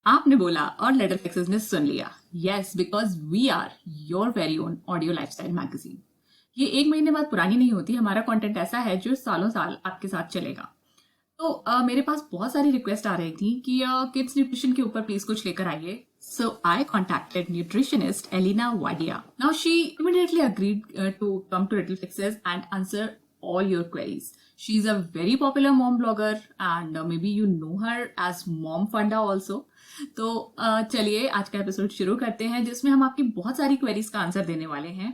आपने बोला और लिटिल फिक्सेस ने सुन लिया. Yes, because we are your very own audio lifestyle magazine. ये 1 महीने बाद पुरानी नहीं होती. हमारा कंटेंट ऐसा है जो सालों साल आपके साथ चलेगा. तो मेरे पास बहुत सारी रिक्वेस्ट आ रही थी कि किड्स न्यूट्रिशन के ऊपर प्लीज कुछ लेकर आइए. So I contacted nutritionist Elena Wadia. Now she immediately agreed to come to Little Fixes and answer all your queries. She's a very popular mom blogger and maybe you know her as Mom Funda also. तो चलिए आज का episode शुरू करते हैं जिसमें हम आपकी बहुत सारी क्वेरीज का आंसर देने वाले हैं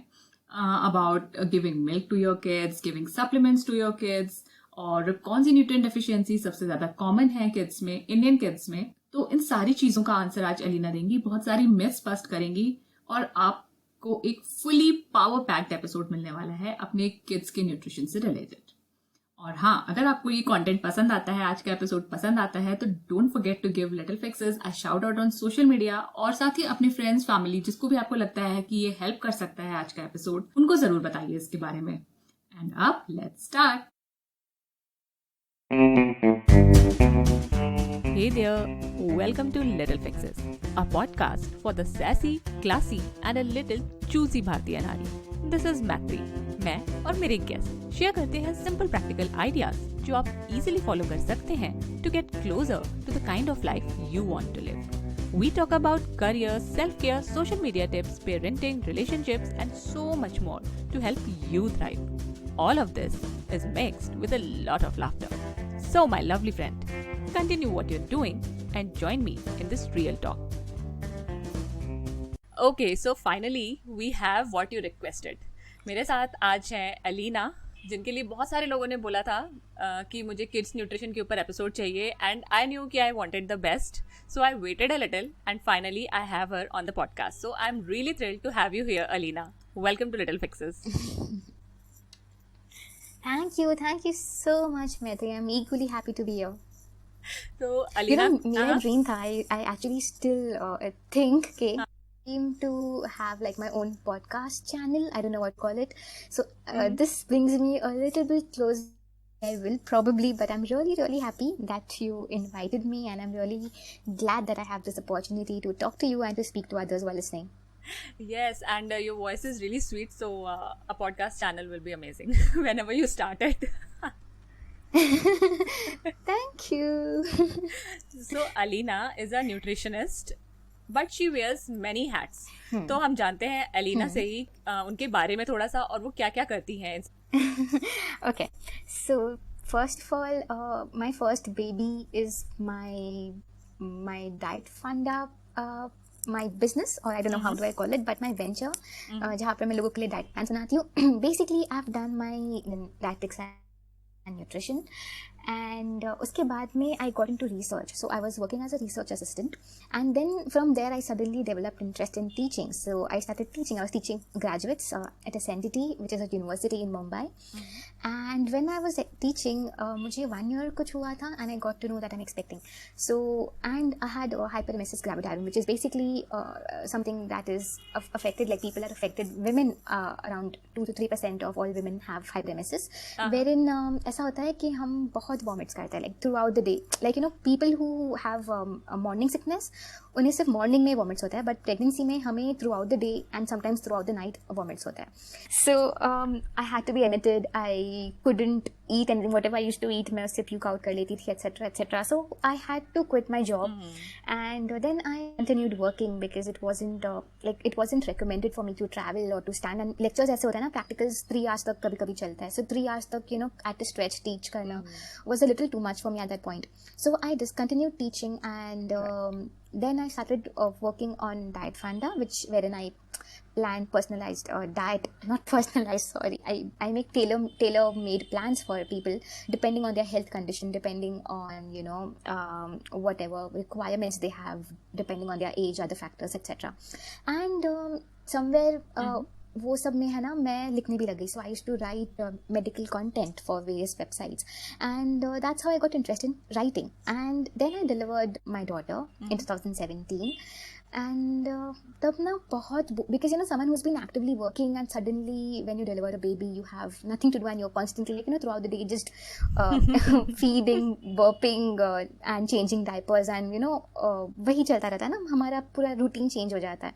about giving milk to your kids, giving supplements to your kids, और कौन सी न्यूट्रिएंट डेफिशिएंसी सबसे ज्यादा कॉमन है किड्स में, इंडियन किड्स में. तो इन सारी चीजों का आंसर आज अलीना देंगी, बहुत सारी मिथ्स बस्ट करेंगी और आपको एक फुली पावर पैक्ड एपिसोड मिलने वाला है अपने किड्स के न्यूट्रिशन से रिलेटेड. और हाँ, अगर आपको ये कंटेंट पसंद आता है, आज का एपिसोड पसंद आता है, तो don't forget to give Little Fixes a shout out on social media, और साथ ही अपने फ्रेंड्स, फैमिली, जिसको भी आपको लगता है कि ये हेल्प कर सकता है आज का एपिसोड, उनको जरूर बताइए इसके बारे में. एंड अब let's start. Hey there, welcome to Little Fixes, a podcast for the sassy, classy and a little choosy भारतीय नारी. This is Maitri. मैं और मेरे गेस्ट शेयर करते हैं सिंपल प्रैक्टिकल आइडियाज जो आप इजीली फॉलो कर सकते हैं to get closer to the kind of life you want to live. We talk about career, self-care, social media tips, parenting, relationships and so much more to help you thrive. All of this is mixed with a lot of laughter. So my lovely friend, continue what you're doing and join me in this real talk. Okay, so finally we have what you requested. मेरे साथ आज हैं अलीना, जिनके लिए बहुत सारे लोगों ने बोला था कि मुझे किड्स न्यूट्रिशन के ऊपर एपिसोड चाहिए, एंड आई न्यू कि I wanted the best, so I waited a little and finally I have her on the podcast. So I am really thrilled to have you here Alina. Welcome to Little Fixes. Thank you so much, Maitri. I'm equally happy to be here. So, Alina, मेरा dream था. I actually still think कि dream to have like my own podcast channel. I don't know what to call it. So this brings me a little bit closer. I will probably, but I'm really, really happy that you invited me, and I'm really glad that I have this opportunity to talk to you and to speak to others while listening. Yes, and your voice is really sweet, so a podcast channel will be amazing whenever you start it. Thank you. So Alina is a nutritionist, but she wears many hats. तो हम जानते हैं अलीना से ही उनके बारे में थोड़ा सा, और वो क्या क्या करती हैं. Okay, so first of all, my first baby is my Diet Funda, my business, or I don't know how do I call it, but my venture, जहाँ पर मैं लोगों के लिए डाइट प्लान बनाती हूँ. Basically, I've done my dietetics and nutrition, and उसके बाद में I got into research. So I was working as a research assistant, and then from there I suddenly developed interest in teaching. So I started teaching. I was teaching graduates at Ascendity, which is a university in Mumbai. And when I was teaching, मुझे 1 year कुछ हुआ था, and I got to know that I'm expecting. So, and I had hyperemesis gravidarum, which is basically something that is affected, like people are affected. Women, around 2 to 3% of all women have hyperemesis, wherein ऐसा होता है कि हम बहुत vomits करते हैं, like throughout the day. Like, you know, people who have a morning sickness, उन्हें सिर्फ मॉर्निंग में वॉमिट्स होता है, बट प्रेगनेंसी में हमें throughout the day and sometimes throughout the night vomits होता है. So I had to be admitted. I couldn't eat anything. Whatever I used to eat मैं उससे प्यूक आउट कर लेती थी, etcetera etcetera. So I had to quit my job, and then I continued working because it wasn't recommended for me to travel और to stand. And lectures ऐसे होता है ना, प्रैक्टिकल्स 3 hours तक कभी कभी चलता है. सो 3 hours तक, you know, at a stretch teach करना was a little too much for me at that point. So I discontinued teaching, and then I started working on Diet Funda, wherein I plan personalized diet, not personalized, sorry. I make tailor-made plans for people depending on their health condition, depending on, you know, whatever requirements they have, depending on their age, other factors, etc. And somewhere वो सब में है ना, मैं लिखने भी लग गई. So I used to write medical content for various websites, and that's how I got interest in writing. And then I delivered my daughter in 2017, And तब ना बहुत because you know someone who's been actively working and suddenly when you deliver a baby you have nothing to do and you're constantly like you know throughout the day just feeding, burping and changing diapers and you know वही चलता रहता है ना, हमारा पूरा routine change हो जाता है.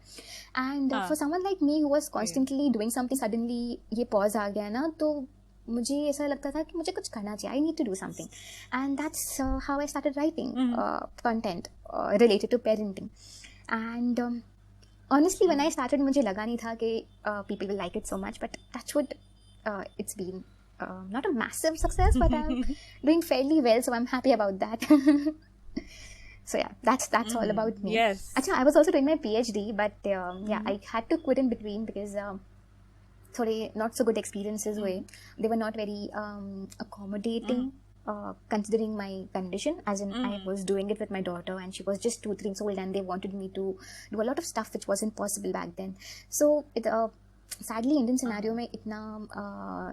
And हाँ. for someone like me who was constantly doing something, suddenly ये pause आ गया ना, तो मुझे ऐसा लगता था कि मुझे कुछ करना चाहिए. I need to do something. And that's how I started writing content related to parenting. And honestly, when I started, मुझे लगा नहीं था कि people will like it so much. But touch wood, it's been not a massive success, but I'm doing fairly well, so I'm happy about that. So yeah, that's all about me. Yes. Achha, I was also doing my PhD, but yeah, I had to quit in between because थोड़े not so good experiences हुए. They were not very accommodating. Considering my condition, as in I was doing it with my daughter and she was just 2-3 years old and they wanted me to do a lot of stuff which wasn't possible back then. So it sadly Indian scenario में इतना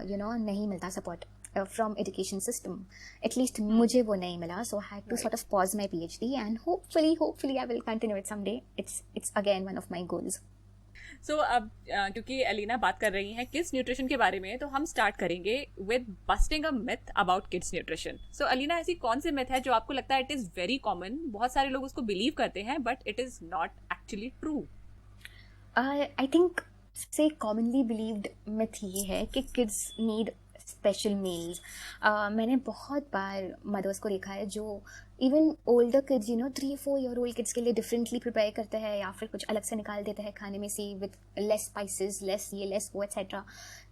you know नहीं मिलता support from education system. At least मुझे वो नहीं मिला. So I had to sort of pause my PhD and hopefully I will continue it someday. It's again one of my goals. सो अब क्योंकि एलिना बात कर रही हैं किड्स न्यूट्रिशन के बारे में, तो हम स्टार्ट करेंगे with busting a myth about kids nutrition. So Alina, ऐसी कौन सी मिथ है जो आपको लगता है इट इज वेरी कॉमन, बहुत सारे लोग उसको बिलीव करते हैं but it is not actually true? I think से कॉमनली बिलीव्ड मिथ ये है कि किड्स नीड स्पेशल मील्स. मैंने बहुत बार मदर्स को देखा है जो even older kids, you know 3-4 year old kids के लिए डिफरेंटली प्रिपेयर करते हैं या फिर कुछ अलग से निकाल देते हैं खाने में से विद लेस स्पाइसेस, लेस ये लेस वो etcetera.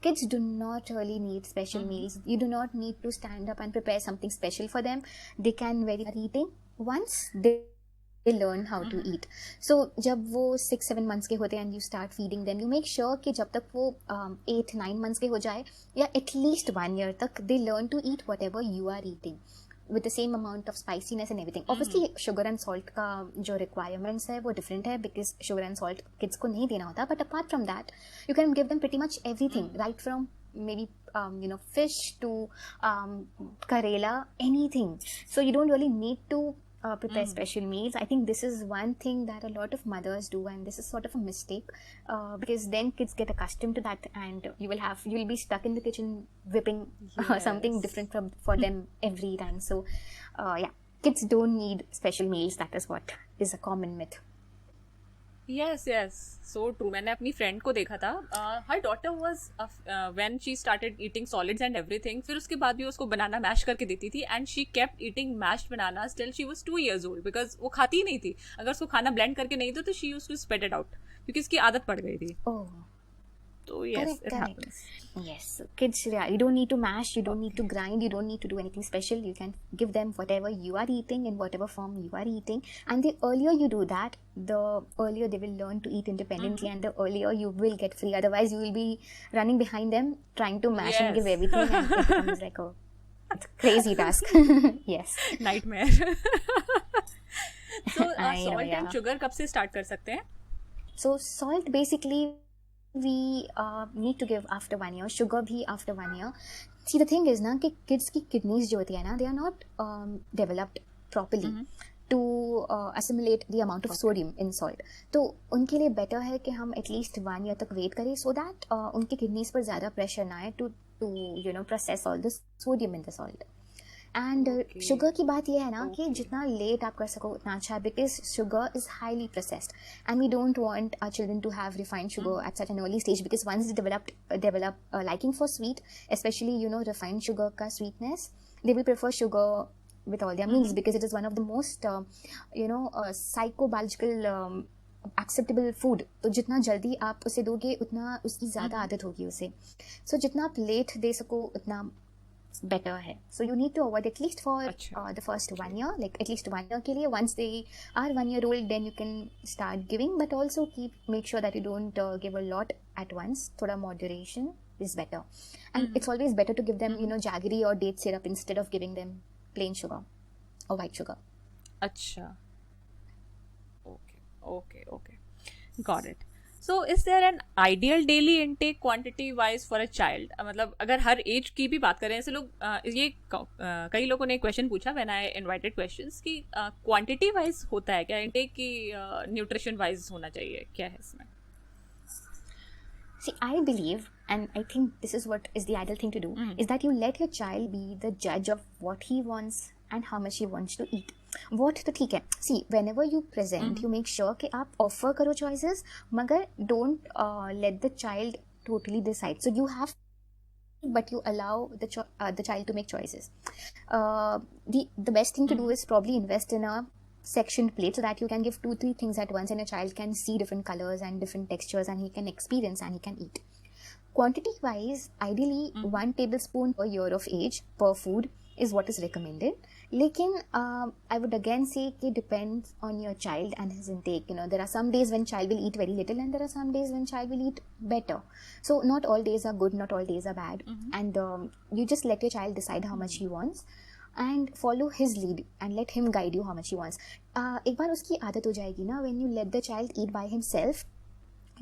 Kids do not really need special meals. You do not need to stand up and prepare something special for them. They can very eating once they learn how to eat. So जब वो 6-7 months के होते हैं and you start feeding them, you make sure कि जब तक वो 8-9 months के हो जाए या at least 1 year तक they learn to eat whatever you are eating with the same amount of spiciness and everything. Obviously sugar and salt का जो requirements है वो different है because sugar and salt kids को नहीं देना होता. But apart from that you can give them pretty much everything, right from maybe you know fish to karela, anything. So you don't really need to prepare special meals. I think this is one thing that a lot of mothers do, and this is sort of a mistake because then kids get accustomed to that, and you'll be stuck in the kitchen whipping something different for them every time. So yeah, kids don't need special meals. That is what is a common myth. Yes, so true. मैंने अपनी friend को देखा था, her daughter was when she started eating solids and everything, फिर उसके बाद भी उसको बनाना मैश करके देती थी and she kept eating mashed bananas till she was 2 years old because वो खाती ही नहीं थी. अगर उसको खाना ब्लेंड करके नहीं दो तो she used to spit it out क्योंकि उसकी आदत पड़ गई थी. Oh. So yes, it happens. Yes, kids, yeah, you don't need to mash, you don't need to grind, you don't need to do anything special. You can give them whatever you are eating in whatever form you are eating, and the earlier you do that, the earlier they will learn to eat independently, and the earlier you will get free. Otherwise you will be running behind them trying to mash and give everything, and it becomes like it's a crazy task. Yes, nightmare. So salt and sugar कब से start कर सकते हैं? So salt basically we need to give after 1 year, sugar भी after 1 year. See, the thing is ना कि kids की kidneys जो होती है ना, they are not developed properly to assimilate the amount of sodium in salt. तो उनके लिए better है कि हम at least 1 year तक wait करें so that उनके kidneys पर ज़्यादा pressure ना आए to you know process all the sodium in the salt. And sugar की बात यह है ना कि जितना लेट आप कर सको उतना अच्छा है because sugar is highly processed and we don't want our children to have refined sugar at such an early stage because once develop liking for sweet, especially you know refined sugar का sweetness, they will prefer sugar with all their meals because it is one of the most you know psychobiological acceptable food. तो जितना जल्दी आप उसे दोगे उतना उसकी ज़्यादा आदत होगी उसे. सो जितना आप लेट दे सको उतना better है. So you need to avoid at least for the first 1 year, like at least 1 year के लिए. Once they are 1 year old, then you can start giving, but also make sure that you don't give a lot at once. थोड़ा moderation is better, and it's always better to give them you know jaggery or date syrup instead of giving them plain sugar or white sugar. अच्छा, okay, got it. So is there an ideal daily intake quantity wise for a child? मतलब अगर हर as की भी बात करें, ऐसे लोग ये कई लोगों ने क्वेश्चन पूछा व्हेन आई इनवाइटेड क्वेश्चंस कि क्वांटिटी वाइज होता है क्या इनटेक की, न्यूट्रिशन वाइज होना चाहिए, क्या है इसमें? See, I believe, and I think this is what is the ideal thing to do, is that you let your child be the judge of what he wants and how much he wants to eat. What तो ठीक है. See, whenever you present, you make sure कि आप offer करो choices, मगर don't let the child totally decide. So you have, but you allow the child to make choices. The best thing to do is probably invest in a sectioned plate so that you can give 2-3 things at once and a child can see different colors and different textures and he can experience and he can eat. Quantity wise, ideally 1 tablespoon per year of age per food is what is recommended. Lekin I would again say it depends on your child and his intake. You know, there are some days when child will eat very little and there are some days when child will eat better. So not all days are good, not all days are bad. And you just let your child decide how much he wants and follow his lead and let him guide you how much he wants. एक बार उसकी आदत हो जाएगी ना, when you let the child eat by himself,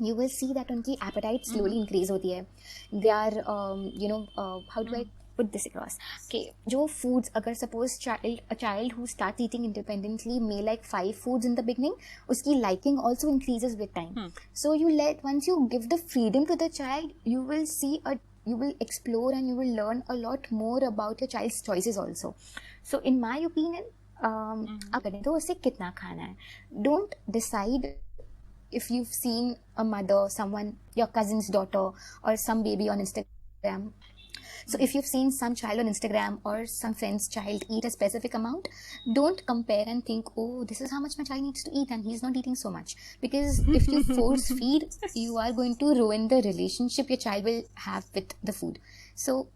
you will see that उनकी appetite slowly increase होती है. They are, how do I put this across? Okay, जो foods, अगर suppose a child who starts eating independently may like 5 foods in the beginning, उसकी liking also increases with time. So once you give the freedom to the child, you will explore and you will learn a lot more about your child's choices also. So in my opinion, आप करें तो उसे कितना खाना है. Don't decide if you've seen a mother, someone, your cousin's daughter or some baby on Instagram. So if you've seen some child on Instagram or some friend's child eat a specific amount, don't compare and think, oh, this is how much my child needs to eat and he's not eating so much. Because if you force feed, you are going to ruin the relationship your child will have with the food. So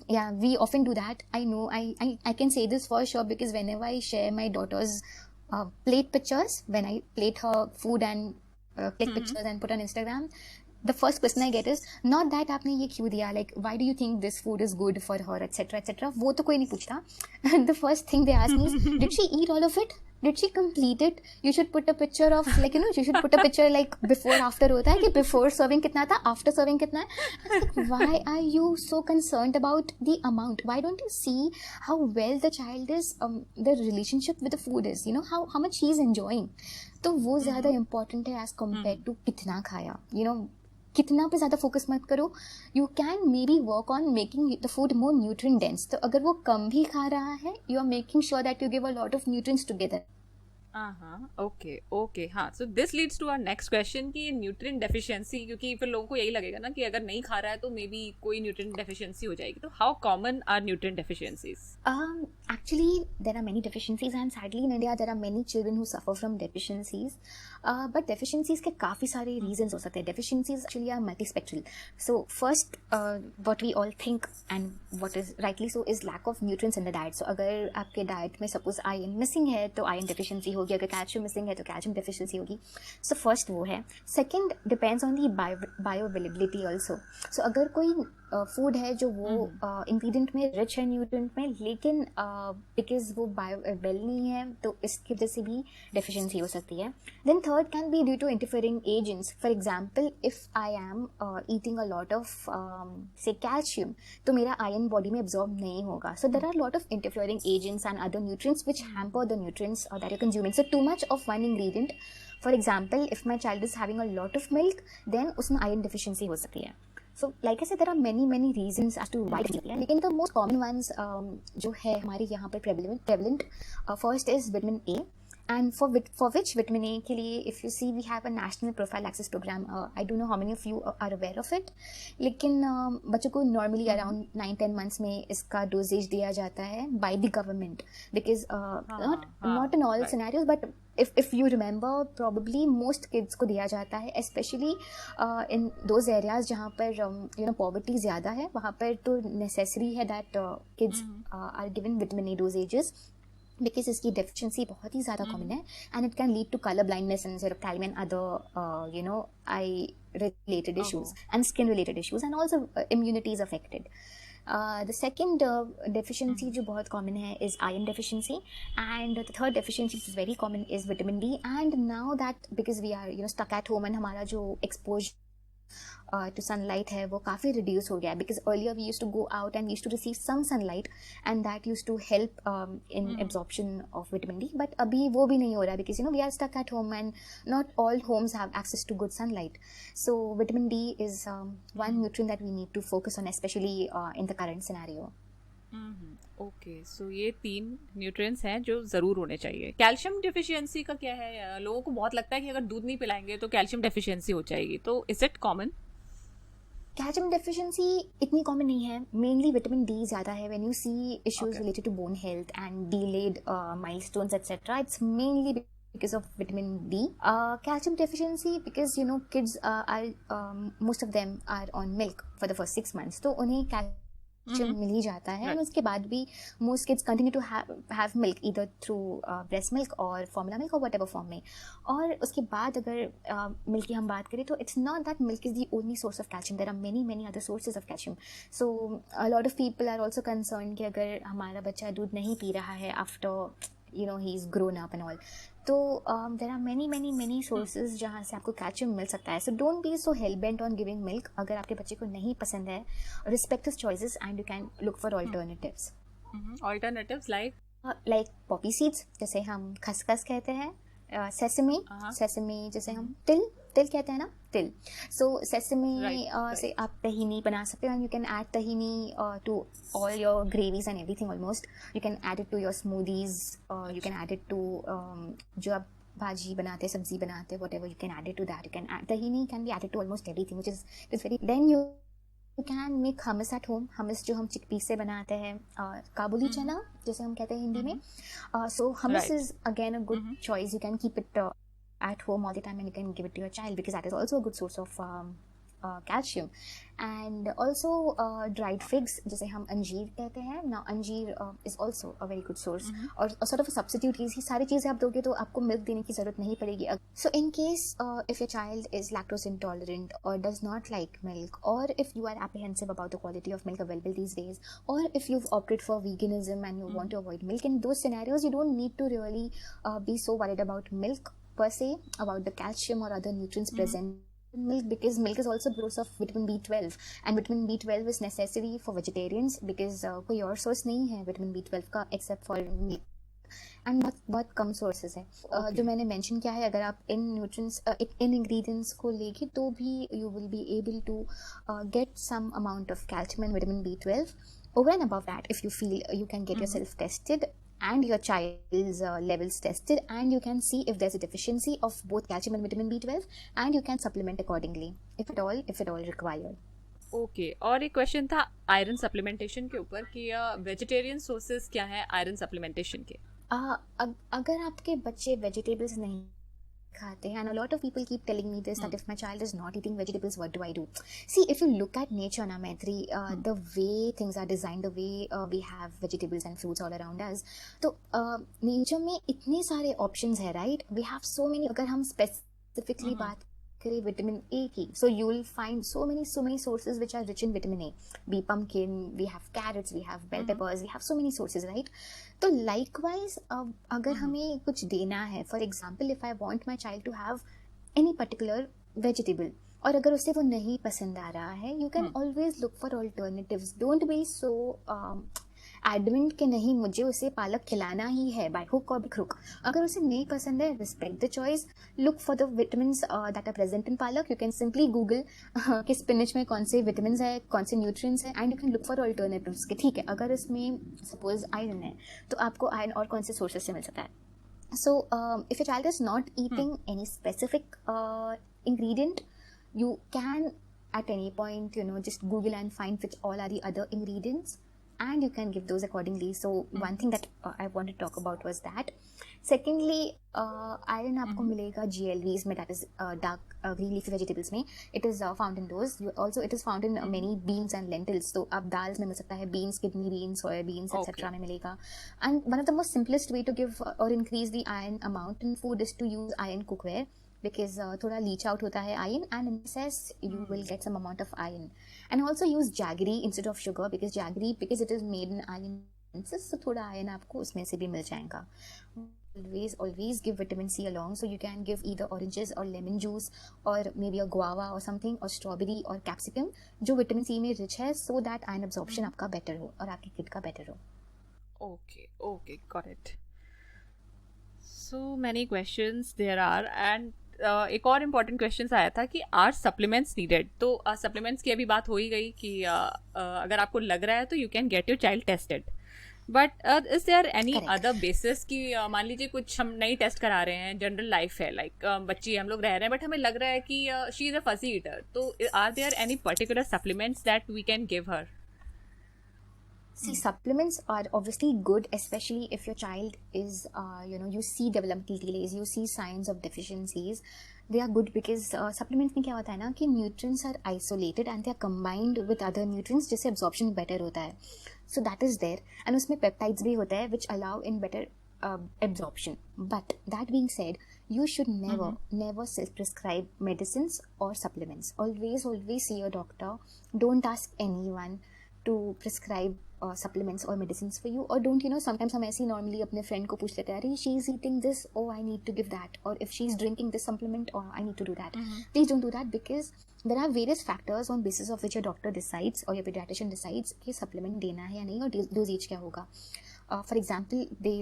yeah, we often do that. I know, I can say this for sure because whenever I share my daughter's plate pictures, when I plate her food and click pictures and put on Instagram, the first question I get is not that आपने ये क्यों दिया, like why do you think this food is good for her, etc etc. वो तो कोई नहीं पूछता. The first thing they ask me is, did she eat all of it? Did she complete it? You should put a picture of, like, you know, you should put a picture like before after होता है कि before serving कितना था, after serving कितना है. Like, why are you so concerned about the amount? Why don't you see how well the child is, the relationship with the food is, you know, how much he is enjoying. तो वो ज़्यादा important है as compared to कितना खाया, you know. कितना पे ज़्यादा focus मत करो. You can maybe work on making the food more nutrient dense. तो अगर वो कम भी खा रहा है, you are making sure that you give a lot of nutrients together. Okay. हाँ, so this leads to our next question कि न्यूट्रिएंट डेफिशिएंसी, क्योंकि फिर लोगों को यही लगेगा ना कि अगर नहीं खा रहा है तो मे बी कोई न्यूट्रिएंट डेफिशिएंसी हो जाएगी. तो how common are nutrient deficiencies? Actually, there are many deficiencies and sadly in India there are many children who suffer from deficiencies. But deficiencies के काफ़ी सारे reasons हो सकते हैं. Deficiencies actually are multispectral. So first, what we all think and what is rightly so is lack of nutrients in the diet. So अगर आपके diet में suppose iron missing है तो iron deficiency होगी, अगर calcium missing है तो calcium deficiency होगी. So first वो है. Second depends on the bioavailability also. So अगर कोई फूड है जो वो इंग्रेडिएंट में रिच है न्यूट्रिएंट में, लेकिन बिकॉज वो बायोअवेलेबल नहीं है तो इसकी वजह से भी डेफिशिएंसी हो सकती है. Then third can be due to interfering agents. For example, if I am eating a lot of से कैल्शियम तो मेरा आयरन बॉडी में एब्जॉर्ब नहीं होगा. So there are lot of interfering agents and other nutrients which hamper the nutrients that you consuming. So too much of one ingredient, for example if my child is having a lot of milk, then उसमें iron deficiency हो सकती है. So like I said, there are many reasons as to why. लेकिन the most common ones जो है हमारे यहाँ पर prevalent, first is vitamin A. And for which vitamin A के लिए, if you see, we have a national prophylaxis program. I don't know how many of you are aware of it. लेकिन बच्चों को normally around 9-10 months में इसका dosage दिया जाता है by the government. Because not in all scenarios, but if you remember, probably most kids को दिया जाता है, especially in those areas जहाँ पर poverty ज़्यादा है, वहाँ पर तो necessary है that kids are given vitamin A dosages. Because इसकी deficiency बहुत ही ज़्यादा common है and it can lead to color blindness and xerophthalmia and other eye related issues and skin related issues, and also immunity is affected. The second deficiency जो बहुत common है is iron deficiency, and the third deficiency which is very common is vitamin D. And now that because we are stuck at home and हमारा जो exposure to sunlight है वो काफ़ी reduce हो गया है, because earlier we used to go out and we used to receive some sunlight and that used to help in absorption of vitamin D, but अभी वो भी नहीं हो रहा है because we are stuck at home and not all homes have access to good sunlight. So vitamin D is one nutrient that we need to focus on, especially in the current scenario. Okay, so ये 3 nutrients हैं जो ज़रूर होने चाहिए. Calcium deficiency का क्या है? लोगों को बहुत लगता है कि अगर दूध नहीं पिलाएंगे तो कैल्शियम डेफिशिएंसी हो जाएगी, तो is it common? Calcium deficiency इतनी कॉमन नहीं है, मेनली विटामिन डी ज़्यादा है. When you see issues related to bone health and delayed milestones etcetera, it's mainly because of vitamin D. Calcium deficiency because kids most of them are on milk for the first 6 months, तो उन्हें calcium मिल ही जाता है. और उसके बाद भी most kids continue to have milk either through breast milk or formula milk or whatever form में. और उसके बाद अगर milk की हम बात करें तो it's not that milk is the only source of calcium. There are many other sources of calcium. So a lot of people are also concerned कि अगर हमारा बच्चा दूध नहीं पी रहा है after he's grown up and all, तो there are many sources जहाँ से आपको कैल्शियम मिल सकता है. So don't be so hell bent on giving milk. अगर आपके बच्चे को नहीं पसंद है, respect his choices and you can look for alternatives. Alternatives like poppy seeds, जैसे हम खसखस कहते हैं, sesame जैसे हम तिल कहते हैं ना, तिल. So sesame से आप tahini बना सकते हो, and you can add tahini to all your gravies and everything almost. You can add it to your smoothies, you can add it to जो आप भाजी बनाते, सब्जी बनाते, whatever, you can add it to that. You can add tahini, can be added to almost everything, which is very. Then you can make hummus at home. Hummus जो हम chickpea से बनाते हैं, काबुली चना जैसे हम कहते हैं हिंदी में. So hummus is again a good choice. You can keep it at home all the time and you can give it to your child because that is also a good source of calcium. And also dried figs जैसे हम अंजीर कहते हैं. Now अंजीर is also a very good source और sort of a substitute. ये सारी चीज़ें आप दोगे तो आपको मिल्क देने की ज़रूरत नहीं पड़ेगी. So in case if your child is lactose intolerant or does not like milk, or if you are apprehensive about the quality of milk available these days, or if you've opted for veganism and you want to avoid milk, in those scenarios you don't need to really be so worried about milk per se, about the calcium or other nutrients present in milk, because milk is also a source of vitamin B12 and vitamin B12 is necessary for vegetarians because कोई और source नहीं है vitamin B12 का except for milk. And बहुत कम sources है. जो मैंने mention किया है, अगर आप इन इंग्रेडिएंट्स को लेके तो भी you will be able to get some amount of calcium and vitamin B12. Over and above that, if you feel you can get yourself tested and your child's levels tested, and you can see if there's a deficiency of both calcium and vitamin B12, and you can supplement accordingly if at all required. Okay, और एक question था iron supplementation के ऊपर कि vegetarian sources क्या है iron supplementation के? अगर आपके बच्चे वेजिटेबल्स नहीं खाते हैं, and a lot of people keep telling me this, that if my child is not eating vegetables, what do I do? See, if you look at nature na Maitri, the way things are designed, the way we have vegetables and fruits all around us, तो nature में इतने सारे options है, right? We have so many. अगर हम specifically बात करें vitamin A की, so you will find so many sources which are rich in vitamin A. Be pumpkin, we have carrots, we have bell peppers, we have so many sources, right? तो likewise अगर हमें कुछ देना है, for example, if I want my child to have any particular vegetable, और अगर उसे वो नहीं पसंद आ रहा है, you can always look for alternatives. Don't be so adamant के नहीं मुझे उसे पालक खिलाना ही है बाय हुक और क्रुक. अगर उसे नहीं पसंद है, respect the choice, look for the vitamins that are present in palak. You can simply Google कि स्पिनच में कौन से विटामिन्स है, कौन से न्यूट्रिएंट्स है, and you can look for alternatives कि ठीक है अगर इसमें सपोज आयरन है तो आपको आयरन और कौन से सोर्सेज से मिल सकता है. सो if your child is not eating any specific ingredient, you can at any point just Google and find which all are the other ingredients, and you can give those accordingly. So one thing that I want to talk about was that. Secondly, iron आपको मिलेगा GLVs में, that is dark green leafy vegetables में. It is found in those. It is found in many beans and lentils. तो आप दाल में मिल सकता है, beans, kidney beans, soya beans, etc. में मिलेगा. And one of the most simplest way to give or increase the iron amount in food is to use iron cookware. because thoda leach out hota hai iron, and in excess you will get some amount of iron. And also use jaggery instead of sugar, because jaggery, because it is made in iron, so thoda iron aapko usme se bhi mil jayega. Always give vitamin C along, so you can give either oranges or lemon juice, or maybe a guava or something, or strawberry or capsicum जो vitamin C में rich है, so that iron absorption आपका better हो और आपके kid का better हो. Okay, got it. So many questions there are, and एक और इम्पॉर्टेंट क्वेश्चन आया था कि आर सप्लीमेंट्स नीडेड. तो सप्लीमेंट्स की अभी बात हो ही गई कि अगर आपको लग रहा है तो you can get your child tested. But is there any other basis कि मान लीजिए कुछ हम नई टेस्ट करा रहे हैं, जनरल लाइफ है, लाइक बच्ची हम लोग रह रहे हैं, बट हमें लग रहा है कि she is a fussy eater, तो are there any particular supplements that we can give her? See, supplements are obviously good, especially if your child is, you see developmental delays, you see signs of deficiencies. They are good because supplements में क्या होता है ना कि nutrients are isolated and they are combined with other nutrients जिससे absorption better होता है. So that is there, and उसमें peptides भी होता है which allow in better absorption. But that being said, you should never self-prescribe medicines or supplements. Always see your doctor. Don't ask anyone to prescribe supplements or medicines for you, or don't, sometimes हम ऐसे normally अपने friend को पूछ लेते हैं, अरे she is eating this, oh I need to give that, or if she is drinking this supplement, oh I need to do that. Please don't do that, because there are various factors on basis of which your doctor decides or your pediatrician decides कि supplement देना है या नहीं, और dosage क्या होगा. For example, they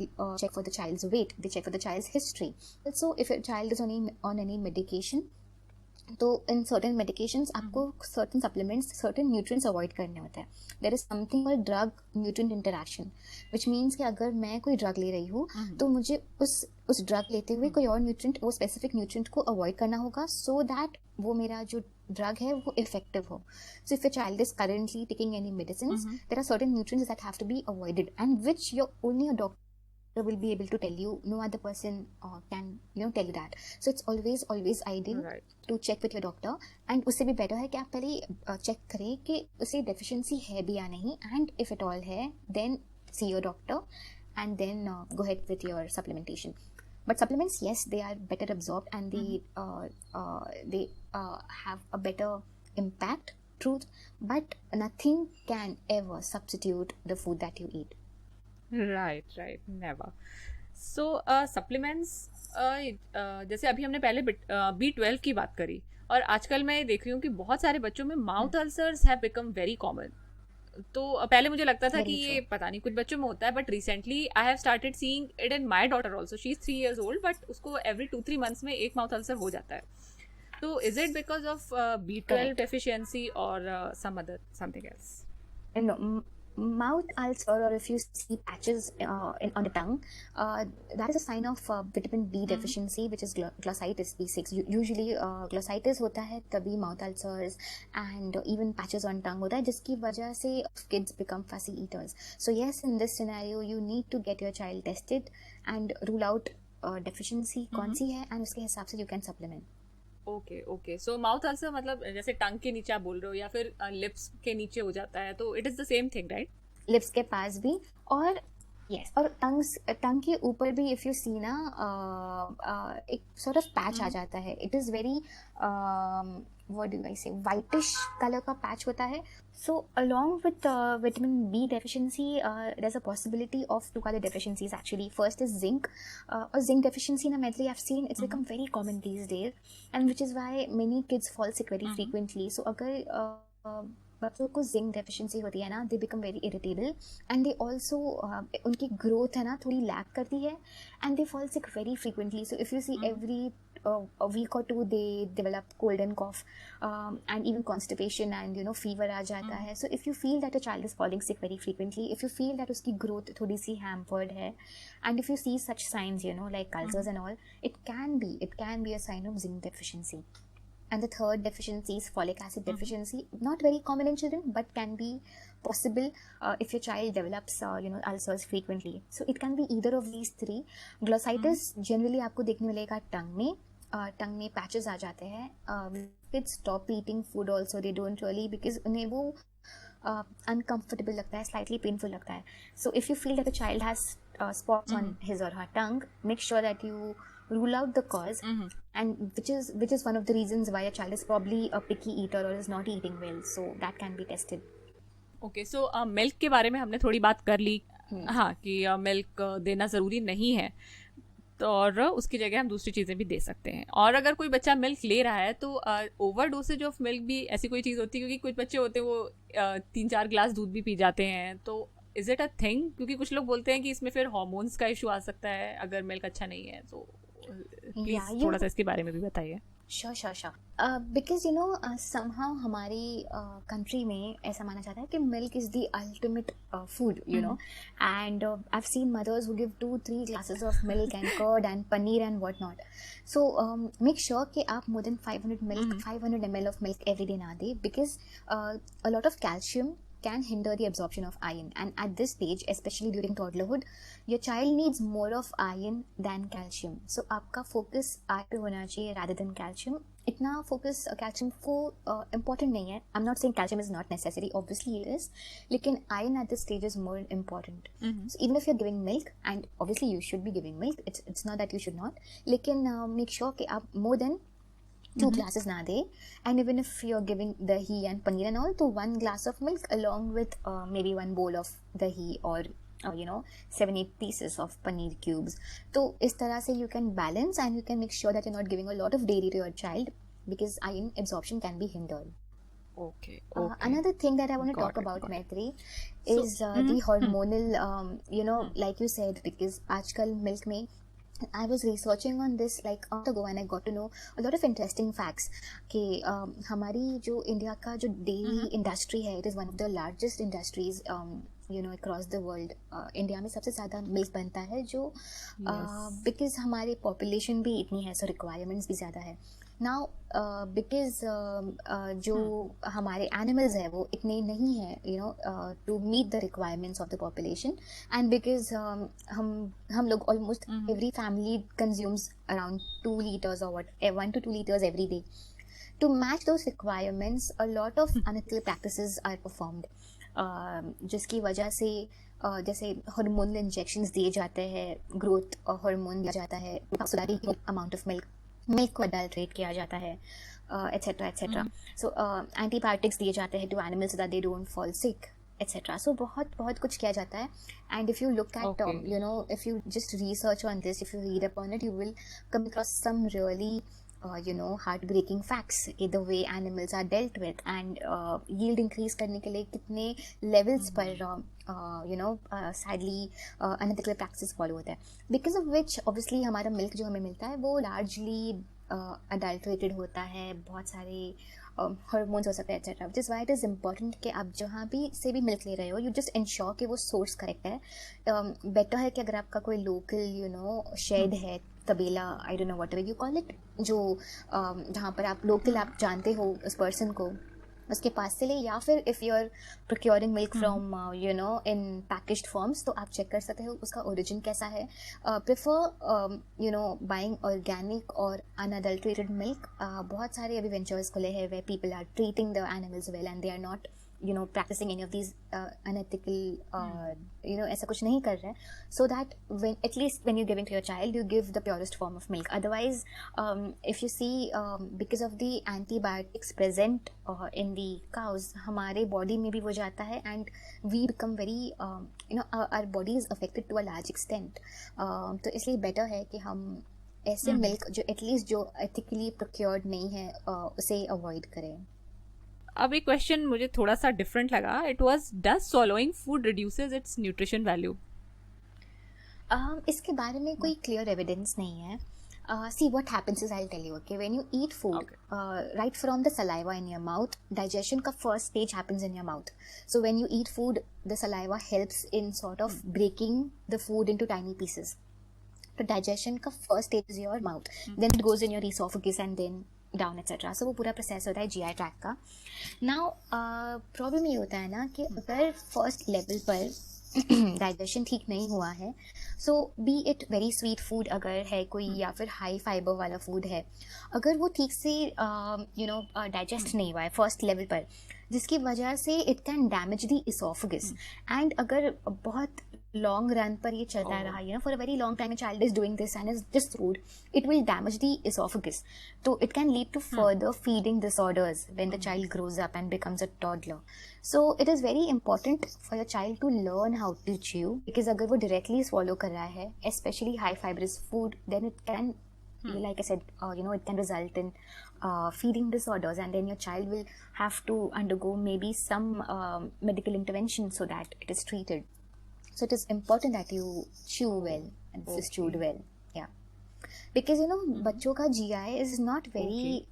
check for the child's weight, they check for the child's history. Also, if your child is on any medication, तो in certain medications आपको certain supplements, certain nutrients avoid करने होते हैं. There is something called drug nutrient interaction, which means कि अगर मैं कोई drug ले रही हूँ तो मुझे उस ड्रग लेते हुए कोई और न्यूट्रिएंट, वो स्पेसिफिक न्यूट्रिएंट को अवॉइड करना होगा, सो दैट वो मेरा जो ड्रग है वो इफेक्टिव हो. So if your child is currently taking any medicines, there are certain nutrients that have to be avoided, and which your only a doctor will be able to tell you. No other person can tell you that. So it's always ideal to check with your doctor, and उससे भी better है कि आप पहले check करें कि उसे deficiency है भी या नहीं, and if at all है then see your doctor and then go ahead with your supplementation. But supplements, yes, they are better absorbed, and they have a better impact, truth, but nothing can ever substitute the food that you eat. Right, never. So supplements, जैसे अभी हमने पहले B12 की बात करी, और आजकल मैं देख रही हूँ कि बहुत सारे बच्चों में mouth ulcers have become very common. तो पहले मुझे लगता था कि ये पता नहीं कुछ बच्चों में होता है, but recently I have started seeing it in my daughter also. She is 3 years old, but उसको एवरी 2-3 months में एक माउथ अल्सर हो जाता है. तो is it because of B12 deficiency और something else? No, mouth ulcer, or if you see patches on the tongue, that is a sign of vitamin B deficiency, which is glossitis B6. Usually glossitis होता है तभी mouth ulcers and even patches on tongue होता है, जिसकी वजह से kids become fussy eaters. So yes, in this scenario you need to get your child tested and rule out deficiency कौन सी है, and उसके हिसाब से you can supplement. Okay. So mouth ulcer मतलब जैसे टंग के नीचे आप बोल रहे हो, या फिर लिप्स के नीचे हो जाता है, तो it is the same thing, right? Lips के पास भी, और यस, और टंग के ऊपर भी इफ यू सी ना एक सॉर्ट ऑफ पैच आ जाता है. It is very what do I say, whitish color का पैच होता है. So along with vitamin B deficiency, there's a possibility of 2 color deficiencies actually. First is zinc. Or zinc deficiency na mainly I've seen it's become very common these days, and which is why many kids fall sick very frequently. So अगर बच्चों को zinc deficiency होती है ना, they become very irritable, and they also उनकी growth है ना थोड़ी लैक करती है, and they fall sick very frequently. So if you see every a week or 2 they develop cold and cough, and even constipation, and fever आ जाता है. So if you feel that a child is falling sick very frequently, if you feel that उसकी growth थोड़ी सी hampered है, and if you see such signs like ulcers and all, it can be a sign of zinc deficiency. And the third deficiency is folic acid deficiency. Not very common in children, but can be possible if your child develops ulcers frequently. So it can be either of these 3. Glossitis generally आपको देखने मिलेगा टंग में patches आ जाते हैं. Kids stop eating food also, they don't really, because उन्हें वो uncomfortable लगता है, slightly painful लगता है. So if you feel that a child has spots on his or her tongue, make sure that you rule out the cause and which is one of the reasons why a child is probably a picky eater or is not eating well, so that can be tested. Okay, so milk के बारे में हमने थोड़ी बात कर ली, हाँ, कि milk देना ज़रूरी नहीं है, तो और उसकी जगह हम दूसरी चीज़ें भी दे सकते हैं. और अगर कोई बच्चा मिल्क ले रहा है तो ओवर डोसेज ऑफ मिल्क भी ऐसी कोई चीज़ होती है, क्योंकि कुछ बच्चे होते हैं वो 3-4 ग्लास दूध भी पी जाते हैं, तो इज़ इट अ थिंग? क्योंकि कुछ लोग बोलते हैं कि इसमें फिर हार्मोन्स का इशू आ सकता है अगर मिल्क अच्छा नहीं है, तो प्लीज़ थोड़ा सा इसके बारे में भी बताइए. Sure. Because somehow हमारी country में ऐसा माना जाता है कि milk is the ultimate food, and I've seen mothers who give 2-3 glasses of milk and curd and paneer and whatnot. So make sure कि आप more than 500 ml of milk every day ना दें, because a lot of calcium can hinder the absorption of iron, and at this stage, especially during toddlerhood, your child needs more of iron than calcium. So आपका focus iron पे होना चाहिए rather than calcium. इतना focus calcium को important नहीं है. I'm not saying calcium is not necessary, obviously it is, लेकिन iron at this stage is more important. So even if you're giving milk, and obviously you should be giving milk, it's not that you should not, लेकिन make sure कि आप more than 2 glasses na de, and even if you're giving dahi and paneer and all, to 1 glass of milk along with maybe 1 bowl of dahi or 7-8 pieces of paneer cubes. So is tarah se you can balance, and you can make sure that you're not giving a lot of dairy to your child, because iron absorption can be hindered. Okay. Another thing that I want to talk about, Maitri, is the hormonal, like you said, because आजकल milk में I was researching on this like a month ago, and I got to know a lot of interesting facts कि हमारी जो India का जो dairy industry है, it is one of the largest industries across the world. India में सबसे ज़्यादा milk बनता है, जो because हमारी पॉपुलेशन भी इतनी है, so requirements भी ज़्यादा है. Now because जो हमारे एनिमल्स है वो इतने नहीं है to meet the requirements of the population, and because हम लोग almost every family consumes around 2 liters or 1 to 2 liters every day. To match those requirements, a lot of unethical practices are performed, जिसकी वजह से जैसे hormonal injections दिए जाते हैं, growth hormone दिया जाता है, अमाउंट ऑफ मिल्क को अडल्ट्रेट किया जाता है, एट्सेट्रा. सो एंटीबायोटिक्स दिए जाते हैं to animals so that they don't fall sick, etcetera. So बहुत कुछ किया जाता है. And if you look at if you just research on this, if you read upon it, you will come across some really heartbreaking facts, the way animals are dealt with, and yield increase करने के लिए कितने levels पर sadly unethical practices follow होता है, because of which obviously हमारा milk जो हमें मिलता है वो largely adulterated होता है, बहुत सारे hormones हो सकते हैं, etc. Which is why it is important कि आप जहाँ भी से भी मिल्क ले रहे हो, you just ensure कि वो सोर्स करेक्ट है. बेटर है कि अगर आपका कोई लोकल शेड है, तबेला, I don't know whatever you call it, जो जहाँ पर आप लोकल आप जानते हो उस पर्सन को, उसके पास से ले, या फिर if you are procuring milk from in packaged forms, तो आप चेक कर सकते हो उसका ओरिजिन कैसा है. प्रेफर बाइंग ऑर्गेनिक और अनअडल्ट्रेटेड मिल्क. बहुत सारे अभी वेंचर्स खुले हैं वे people are treating the animals well, and they are not practicing any of these unethical ऐसा कुछ नहीं कर रहे हैं, so that at least when you're giving to your child, you give the purest form of milk. Otherwise, if you see, because of the antibiotics present in the cows, हमारे body में भी वो जाता है, and we become very our body is affected to a large extent. तो इसलिए better है कि हम ऐसे milk जो at least जो ethically procured नहीं है उसे avoid करें. अब एक क्वेश्चन मुझे थोड़ा सा डिफरेंट लगा. It was, does swallowing food reduces its nutrition value? इसके बारे में कोई क्लियर एविडेंस नहीं है. See what happens is, I'll tell you, okay, when you eat food, right from the saliva in your mouth, digestion का first stage happens in your mouth. So when you eat food, the saliva helps in sort of breaking the food into tiny pieces. So digestion का first stage is your mouth, then it goes in your esophagus and then down etcetera. So वो पूरा process होता है GI tract का. Now problem ये होता है ना कि अगर फर्स्ट लेवल पर डाइजेशन ठीक नहीं हुआ है, so be it very sweet food अगर है कोई, या फिर हाई फाइबर वाला फूड है, अगर वो ठीक से डाइजेस्ट नहीं हुआ है फर्स्ट लेवल पर, जिसकी वजह से it can damage the oesophagus. And अगर बहुत long run पर ये चलता रहा, you know, for a very long time a child is doing this and is just rude, it will damage the esophagus. So it can lead to further feeding disorders when the child grows up and becomes a toddler. So it is very important for your child to learn how to chew, because अगर वो directly swallow कर रहा है, especially high fibrous food, then it can, like I said, you know, it can result in feeding disorders, and then your child will have to undergo maybe some medical intervention so that it is treated. So it is important that you chew well and this is chewed well. Yeah. Because, you know, बच्चों का GI is not very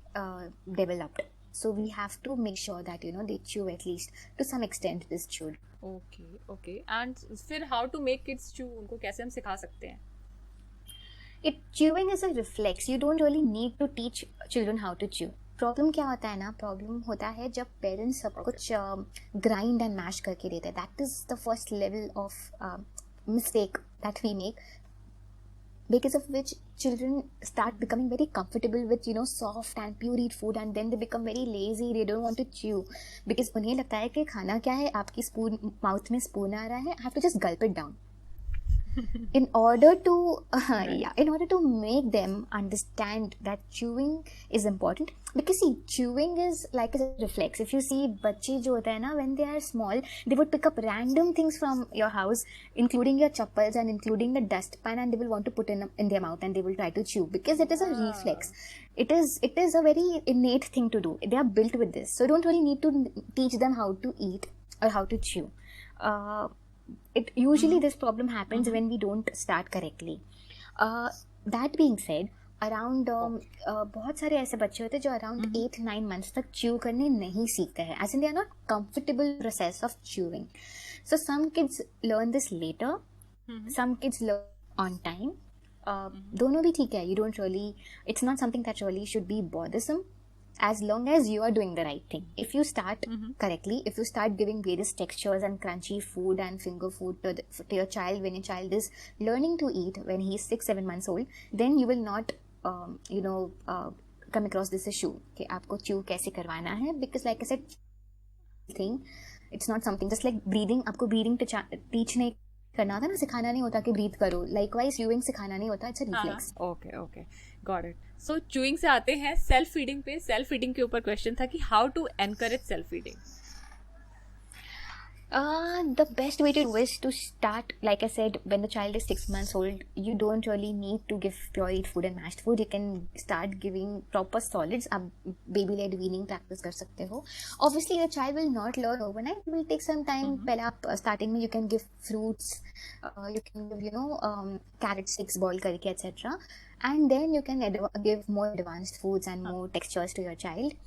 developed. So we have to make sure that, you know, they chew at least to some extent this chewed. Okay and फिर how to make kids चू, उनको कैसे हम सिखा सकते हैं? Chewing is a reflex. You don't really need to teach children how to chew. Problem क्या होता है ना, प्रॉब्लम होता है जब पेरेंट्स सब कुछ ग्राइंड एंड मैश करके देते हैं. That is the first level of mistake that we make, because of which children start becoming very comfortable with, you know, soft and pureed food, and then they become very lazy. They don't want to chew because उन्हें लगता है कि खाना क्या है, आपकी spoon mouth में spoon आ रहा है, I have to just gulp it down. In order to in order to make them understand that chewing is important, because see, chewing is like a reflex. If you see बच्चे जो होता है ना, when they are small, they would pick up random things from your house, including your chappals and including the dustpan, and they will want to put in their mouth and they will try to chew because it is a reflex. It is a very innate thing to do. They are built with this, so don't really need to teach them how to eat or how to chew. It usually this problem happens when we don't start correctly. That being said, around बहुत सारे ऐसे बच्चे होते हैं जो around 8-9 months तक chew करने नहीं सीखते हैं, as in they are not comfortable process of chewing. So some kids learn this later, some kids learn on time. दोनों भी ठीक है. You don't really, it's not something that really should be bothersome, as long as you are doing the right thing. If you start correctly, if you start giving various textures and crunchy food and finger food to your child when your child is learning to eat when he is 6-7 months old, then you will not come across this issue कि आपको chew कैसे करवाना है, because like I said, thing, it's not something just like breathing. आपको breathing teach नहीं करना होता ना, सिखाना नहीं होता कि ब्रीथ करो. लाइकवाइज च्यूइंग सिखाना नहीं होता, it's a reflex. Okay got it. So chewing से आते हैं सेल्फ फीडिंग पे. सेल्फ फीडिंग के ऊपर क्वेश्चन था कि how to encourage self feeding. The best way to do is to start, like I said, when the child is 6 months old. You don't really need to give pureed food and mashed food. You can start giving proper solids. आप baby led weaning practice कर सकते हो. Obviously the child will not learn overnight. It will take some time. पहले आप starting में you can give fruits, you can give, you know, carrot sticks boil करके etc. And then you can give more advanced foods and more textures to your child.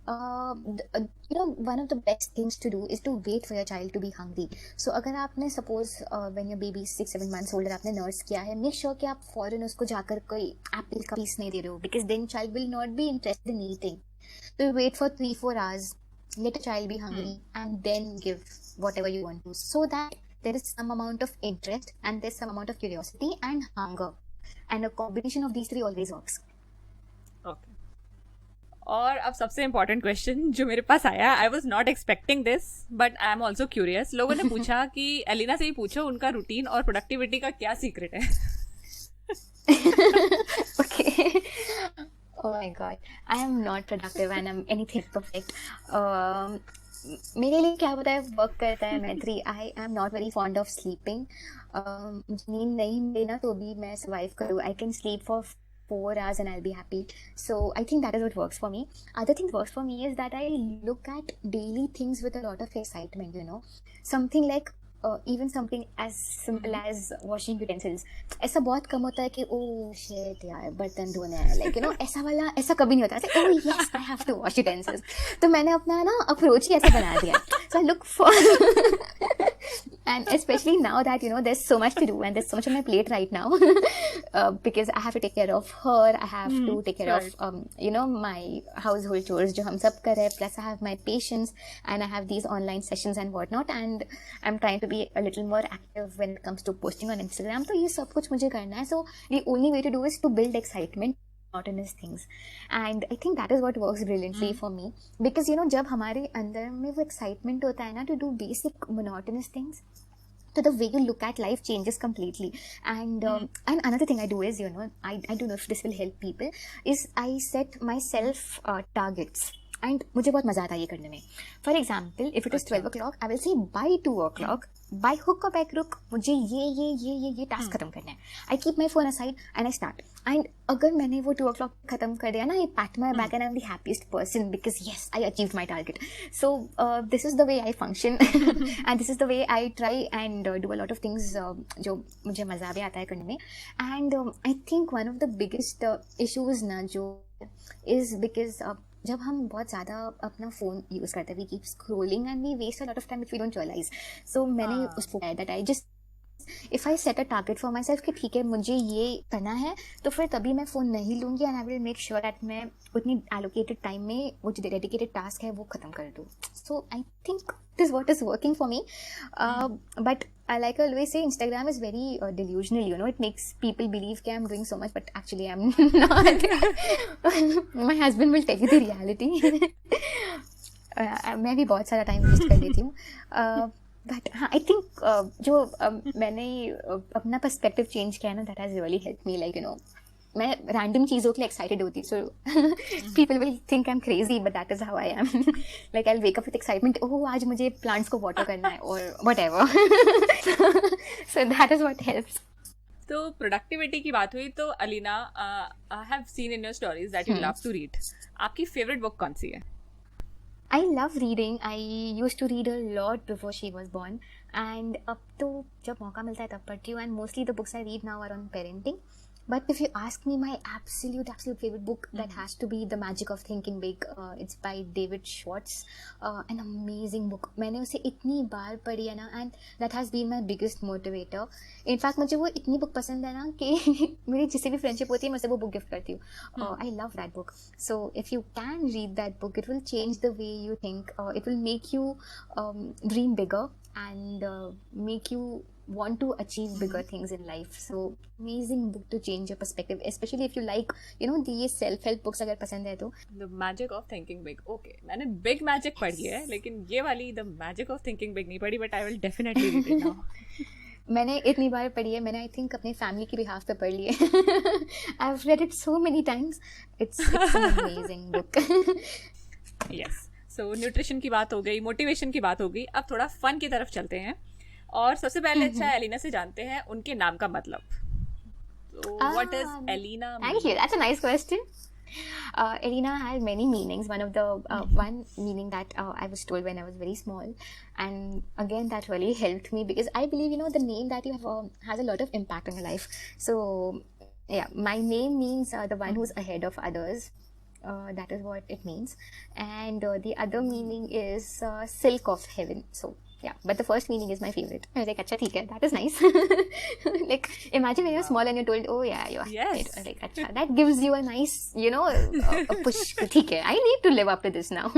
You know, one of the best things to do is to wait for your child to be hungry. So अगर आपने suppose when your baby is 6-7 months old, आपने nurse किया है, make sure कि आप फौरन उसको जाकर कोई apple का piece नहीं दे रहे हो, because then child will not be interested in eating. So wait for 3-4 hours, let the child be hungry, and then give whatever you want to, so that there is some amount of interest and there's some amount of curiosity and hunger, and a combination of these three always works. Okay. और अब सबसे important question जो मेरे पास आया, I was not expecting this but I am also curious. लोगों ने पूछा कि एलिना से ही पूछो उनका रूटीन और प्रोडक्टिविटी का क्या सीक्रेट है. Okay. Oh my god, I am not productive and I'm anything perfect. मेरे लिए क्या होता है, वर्क करता है मैत्री. I am not very fond of sleeping. नींद नहीं मिले ना तो भी मैं सर्वाइव करूँ. I can sleep for 4 hours and I'll be happy. So I think that is what works for me. Other thing works for me is that I look at daily things with a lot of excitement, you know. Something like even something as simple as washing utensils. ऐसा बहुत कम होता है कि oh shit यार बर्तन धोना है, like you know, ऐसा कभी नहीं होता. ऐसे oh yes I have to wash utensils. तो मैंने अपना ना अप्रोच ही ऐसा बना दिया. So I look for and especially now that, you know, there's so much to do and there's so much on my plate right now, because I have to take care of her, I have to take care of you know, my household chores जो हम सब कर रहे हैं, plus I have my patients and I have these online sessions and whatnot, and I'm trying to be a little more active when it comes to posting on Instagram. तो ये सब कुछ मुझे करना है. So the only way to do is to build excitement, monotonous things, and I think that is what works brilliantly for me, because you know, जब हमारे अंदर में वो excitement होता है ना to do basic monotonous things, So the way you look at life changes completely. And another thing I do is, I don't know if this will help people, is I set myself targets. And मुझे बहुत मजा आता है ये करने में. For example, if it is 12 o'clock, I will say by 2 o'clock, by hook or by crook, मुझे ये टास्क खत्म करना है. I keep my phone aside and I start. And अगर मैंने वो 2 o'clock खत्म कर दिया ना, I pat my back and I'm the happiest person because yes, I achieved my target. So this is the way I function and this is the way I try and do a lot of things जो मुझे मजा भी आता है करने में. And I think one of the biggest issues ना जो is because जब हम बहुत ज़्यादा अपना फ़ोन यूज़ करते हैं, we keep scrolling and we waste a lot of time which we don't realize. So मैंने उसको कहा that I just if I set a target for myself कि ठीक है मुझे ये करना है, तो फिर तभी मैं फ़ोन नहीं लूँगी and I will make sure that मैं उतनी एलोकेटेड टाइम में वो जो डेडिकेटेड टास्क है वो ख़त्म कर दूँ. So I think this what is working for me. But like I always say, Instagram is very delusional, it makes people believe that I'm doing so much, but actually I'm not. My husband will tell you the reality. मैं भी बहुत सारा time waste कर देती हूँ. But हाँ, I think जो मैंने अपना पर्सपेक्टिव चेंज किया ना, that has really help me. Like मैं रैंडम चीज़ों के लिए एक्साइटेड होती. So people will think I am crazy, but that is how I am. Like I will wake up with excitement, oh आज मुझे plants को वाटर करना है और whatever. So that is what helps. तो प्रोडक्टिविटी की बात हुई तो Alina, I have seen in your stories that you love to read. आपकी फेवरेट बुक कौन सी है? I love reading. I used to read a lot before she was born, and अब तो जब मौका मिलता है तब पढ़ती हूँ. And mostly the books I read now are on parenting. But if you ask me, my absolute favorite book, that has to be The Magic of Thinking Big. It's by David Schwartz. An amazing book. मैंने उसे इतनी बार पढ़ी है ना, and that has been my biggest motivator. In fact, मुझे वो इतनी book पसंद है ना कि मेरी जिससे भी फ्रेंडशिप होती है मैं उसे वो बुक गिफ्ट करती हूँ. I love that book. So if you can read that book, it will change the way you think. It will make you dream bigger and make you want to achieve bigger things in life. So amazing book to change your perspective, especially if you like, the self-help books अगर पसंद है तो. The Magic of Thinking Big. Okay, मैंने Big Magic पढ़ी है, लेकिन ये वाली The Magic of Thinking Big नहीं पढ़ी, but I will definitely read it now. मैंने इतनी बार पढ़ी है. मैंने आई थिंक अपने फैमिली की बिहाफ पे पढ़ ली है. I've read it so many times. It's an amazing book. Yes. So nutrition की बात हो गई, मोटिवेशन की बात हो गई, अब थोड़ा फन की तरफ चलते हैं. और सबसे पहले अच्छा एलिना से जानते हैं उनके नाम का मतलब. So what is Elina? Thank you. That's a nice question. Elina has many meanings. One of the one meaning that I was told when I was very small, and again that really helped me because I believe the name that you have has a lot of impact on your life. So yeah, my name means the one who's ahead of others. That is what it means. And the other meaning is silk of heaven. So yeah, but the first meaning is my favorite. I was like, acha, theek hai, that is nice. Like, imagine when you're small and you're told, oh yeah, you're yes. Like, acha, that gives you a nice, a push. Theek hai, I need to live up to this now.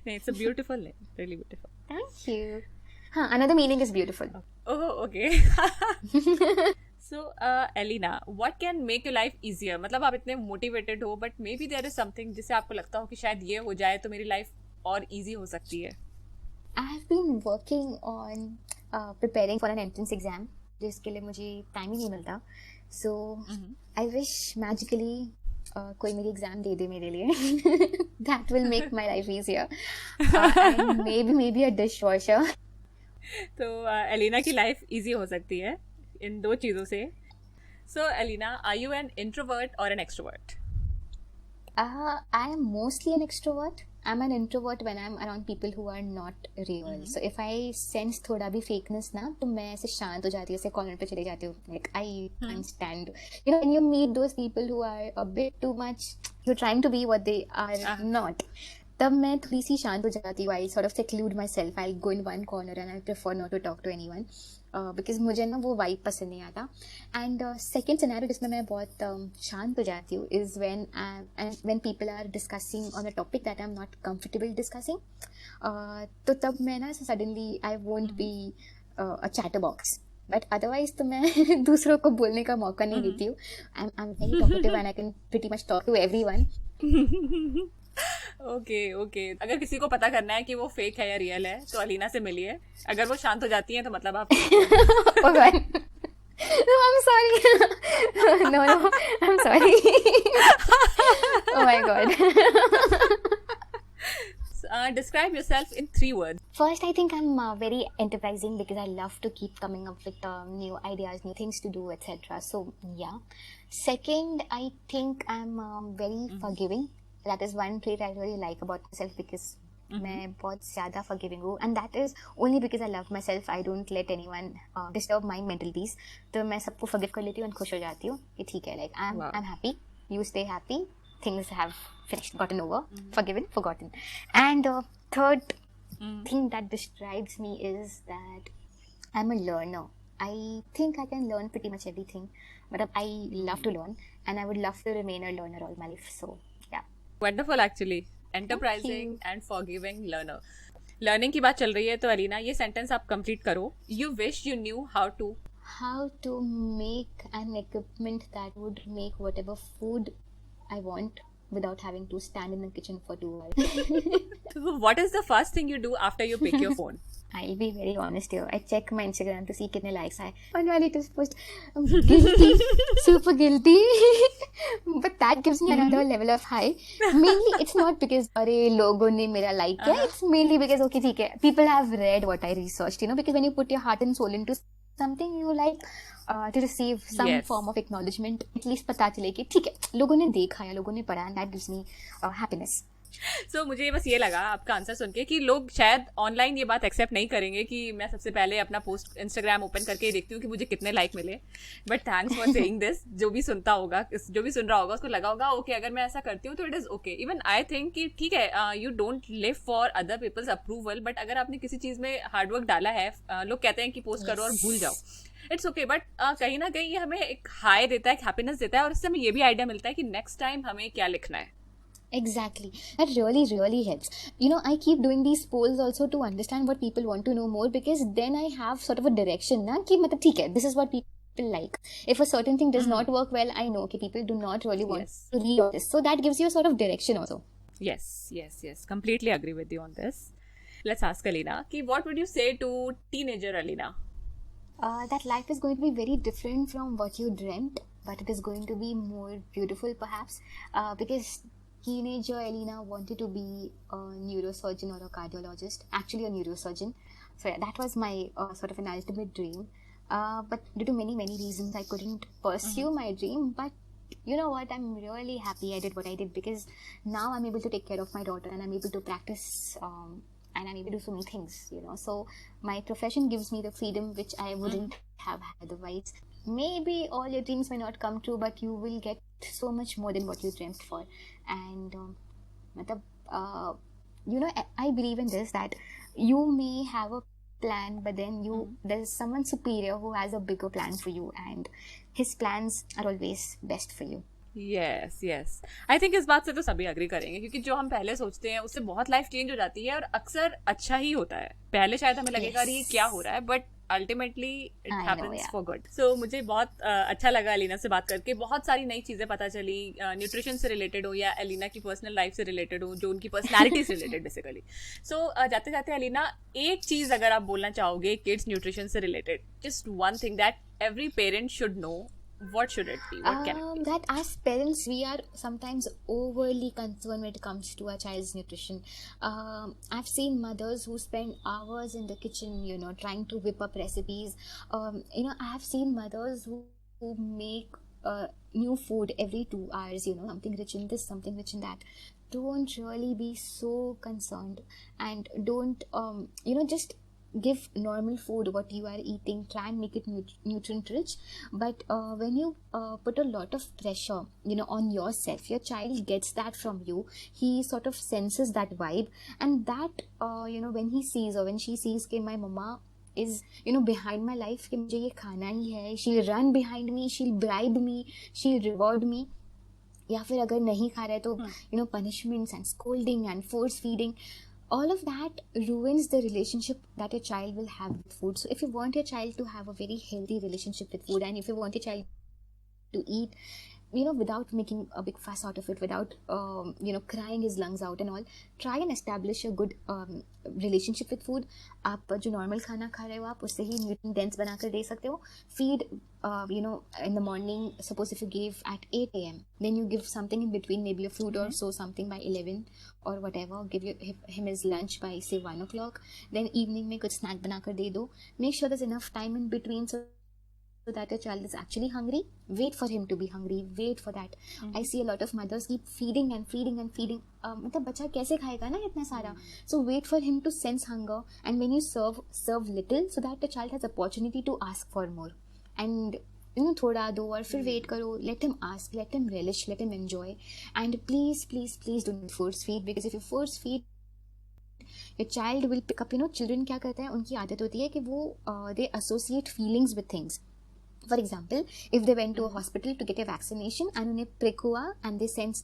It's a beautiful name, really beautiful. Thank you. Another meaning is beautiful. Oh, okay. So, Elina, what can make your life easier? मतलब आप इतने motivated हो, but maybe there is something जिसे आपको लगता हो कि शायद ये हो जाए तो मेरी life और easy हो सकती है. I have been working on preparing for an entrance exam, जिसके लिए मुझे time ही नहीं मिलता. So, I wish magically कोई मेरी एग्जाम दे दे मेरे लिए. That will make my life easier. And maybe a dishwasher. तो एलिना की लाइफ इजी हो सकती है इन दो चीज़ों से. So Alina, are you an introvert और an extrovert? I am mostly an extrovert. I'm an introvert when I'm around people who are not real. So if I sense थोड़ा भी fakeness ना, तो मैं ऐसे शांत हो जाती हूँ, ऐसे कॉर्नर पे चले जाती हूँ. Like I can't stand. When you meet those people who are a bit too much, you're trying to be what they are not. तब मैं थोड़ी सी शांत हो जाती हूँ. I sort of seclude myself. I'll go in one corner and I prefer not to talk to anyone. Because मुझे ना वो वाइब पसंद नहीं आता. And second scenario जिसमें मैं बहुत शांत हो जाती हूँ is when people are discussing on a topic that I'm not comfortable discussing. तो तब मैं ना suddenly I won't be a chatterbox. But otherwise तो मैं दूसरों को बोलने का मौका नहीं देती हूँ. I'm very talkative and I can pretty much talk to everyone. Okay अगर किसी को पता करना है कि वो फेक है या रियल है तो अलीना से मिलिए. अगर वो शांत हो जाती है तो मतलब आप Oh God. No, I'm sorry. No, I'm sorry. Oh my God. describe yourself in 3 words. First, I think I'm very enterprising because I love to keep coming up with new ideas, new things to do, etc. So, yeah. Second, I think I'm very forgiving. That is one trait I really like about myself because मैं बहुत ज़्यादा forgiving हूँ, and that is only because I love myself. I don't let anyone disturb my mental peace. तो मैं सबको forgive कर लेती हूँ and खुश हो जाती हूँ कि ठीक है, like I'm happy, you stay happy, things have finished, gotten over, forgiven, forgotten. And third thing that describes me is that I'm a learner. I think I can learn pretty much everything, but I love to learn, and I would love to remain a learner all my life. So, yeah. Wonderful actually. Enterprising and forgiving learner. Learning की बात चल रही है तो अलीना ये sentence आप complete करो. You wish you knew how to make an equipment that would make whatever food I want without having to stand in the kitchen for 2 hours. So what is the first thing you do after you pick your phone? I'll be very honest here. I check my Instagram to see कितने likes आए. On my latest post, I'm guilty, super guilty. But that gives me another level of high. Mainly, it's not because अरे लोगों ने मेरा like किया. It's mainly because okay ठीक है. People have read what I researched. Because when you put your heart and soul into something, you like to receive some form of acknowledgement. At least पता चले कि ठीक है लोगों ने देखा या लोगों ने पढ़ा, and that gives me happiness. So, मुझे बस ये लगा आपका आंसर सुन के कि लोग शायद ऑनलाइन ये बात एक्सेप्ट नहीं करेंगे कि मैं सबसे पहले अपना पोस्ट इंस्टाग्राम ओपन करके ही देखती हूँ कि मुझे कितने लाइक मिले. But thanks for saying this. जो भी सुनता होगा, जो भी सुन रहा होगा उसको लगा होगा ओके अगर मैं ऐसा करती हूँ तो it is okay. Even I think कि ठीक है you don't live for other people's approval, but अगर आपने किसी चीज में हार्डवर्क डाला है, लोग कहते हैं कि पोस्ट करो और भूल जाओ, इट्स ओके. बट कहीं ना कहीं ये हमें एक हाई देता है, एक हैप्पीनेस देता है, और इससे हमें ये भी आइडिया मिलता है कि नेक्स्ट टाइम हमें क्या लिखना है. Exactly. That really helps. I keep doing these polls also to understand what people want to know more, because then I have sort of a direction na कि मतलब ठीक है, this is what people like. If a certain thing does not work well, I know कि people do not really want to read this. So that gives you a sort of direction also. Yes. Completely agree with you on this. Let's ask Alina कि what would you say to teenager Alina? That life is going to be very different from what you dreamt, but it is going to be more beautiful perhaps, because teenager Alina wanted to be a neurosurgeon or a cardiologist, actually a neurosurgeon. So yeah, that was my sort of an ultimate dream. But due to many reasons, I couldn't pursue my dream. But you know what? I'm really happy I did what I did, because now I'm able to take care of my daughter, and I'm able to practice, and I'm able to do so many things, So my profession gives me the freedom which I wouldn't have had otherwise. Maybe all your dreams may not come true, but you will get so much more than what you dreamt for. And I believe in this, that you may have a plan, but then there's someone superior who has a bigger plan for you, and his plans are always best for you. Yes. I think इस बात से तो सभी agree करेंगे, क्योंकि जो हम पहले सोचते हैं उससे बहुत लाइफ चेंज हो जाती है, और अक्सर अच्छा ही होता है. पहले शायद हमें लगेगा ये क्या हो रहा है, but ultimately it happens for good. So मुझे बहुत अच्छा लगा अलीना से बात करके. बहुत सारी नई चीजें पता चली, न्यूट्रिशन से रिलेटेड हो या अलीना की पर्सनल लाइफ से रिलेटेड हो, जो उनकी पर्सनैलिटी से रिलेटेड बेसिकली. सो जाते जाते अलीना, एक चीज अगर आप बोलना चाहोगे किड्स न्यूट्रिशन से related, just one thing that every parent should know, what should it be? What can it be? That as parents, we are sometimes overly concerned when it comes to our child's nutrition. I've seen mothers who spend hours in the kitchen, trying to whip up recipes. I have seen mothers who make new food every 2 hours, something rich in this, something rich in that. Don't really be so concerned, and don't, just give normal food what you are eating. Try and make it nutrient rich, but when you put a lot of pressure on yourself, your child gets that from you. He sort of senses that vibe, and that when he sees, or when she sees कि my mama is behind my life, कि मुझे ये खाना ही है, she'll run behind me, she'll bribe me, she'll reward me. या फिर अगर नहीं खा रहा है तो punishments and scolding and force feeding. All of that ruins the relationship that your child will have with food. So if you want your child to have a very healthy relationship with food, and if you want your child to eat without making a big fuss out of it, without crying his lungs out and all, try and establish a good relationship with food. आप जो normal खाना खा रहे हो आप उससे ही nutrient dense बनाकर दे सकते हो. Feed in the morning, suppose if you gave at 8 a.m. then you give something in between, maybe a fruit or so, something by 11 or whatever. Give him his lunch by say 1 o'clock. Then evening में कुछ snack बनाकर दे दो. Make sure there's enough time in between so that your child is actually hungry. Wait for him to be hungry. Wait for that. I see a lot of mothers keep feeding and feeding and feeding. मतलब बच्चा कैसे खाएगा ना इतना सारा. So wait for him to sense hunger, and when you serve little so that the child has opportunity to ask for more. And थोड़ा दो और फिर wait करो. Let him ask, let him relish, let him enjoy. And please don't force feed, because if you force feed, your child will pick up. Children क्या करते हैं, उनकी आदत होती है कि वो they associate feelings with things. For example, if they went to a hospital to get a vaccination and उन्हें prick हुआ and they sense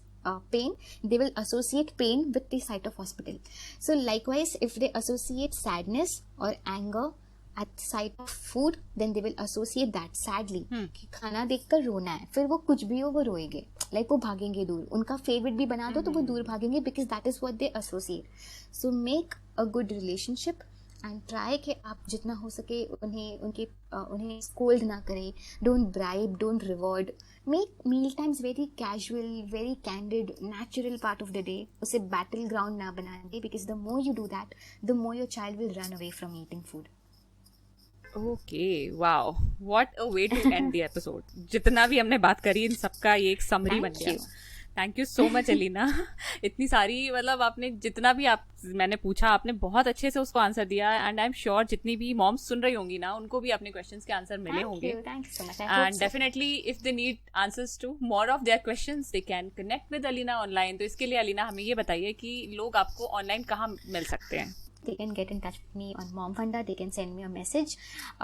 pain, they will associate pain with the sight of hospital. So likewise, if they associate sadness or anger at sight of food, then they will associate that sadly. कि खाना देखकर रोना है, फिर वो कुछ भी हो वो रोएंगे, like वो भागेंगे दूर. उनका favorite भी बना दो तो वो दूर भागेंगे, because that is what they associate. So make a good relationship and try कि आप जितना हो सके उन्हें scold ना करें. Don't bribe, don't reward. Make meal times very casual, very candid, natural part of the day. उसे battleground ना बनाएंगे, because the more you do that, the more your child will run away from eating food. Okay, wow, what a way to end the episode. जितना भी हमने बात करी इन सबका ये एक समरी बन गया. Thank you so much Alina. इतनी सारी मतलब आपने जितना भी मैंने पूछा आपने बहुत अच्छे से उसको आंसर दिया. एंड आई एम श्योर जितनी भी मॉम्स सुन रही होंगी ना उनको भी अपने क्वेश्चंस के आंसर मिले होंगे. And definitely if they need answers to more of their questions they can connect with Alina online. तो इसके लिए अलीना हमें ये बताइए कि लोग आपको ऑनलाइन कहाँ मिल सकते हैं. They can get in touch with me on Mom Funda. They can send me a message,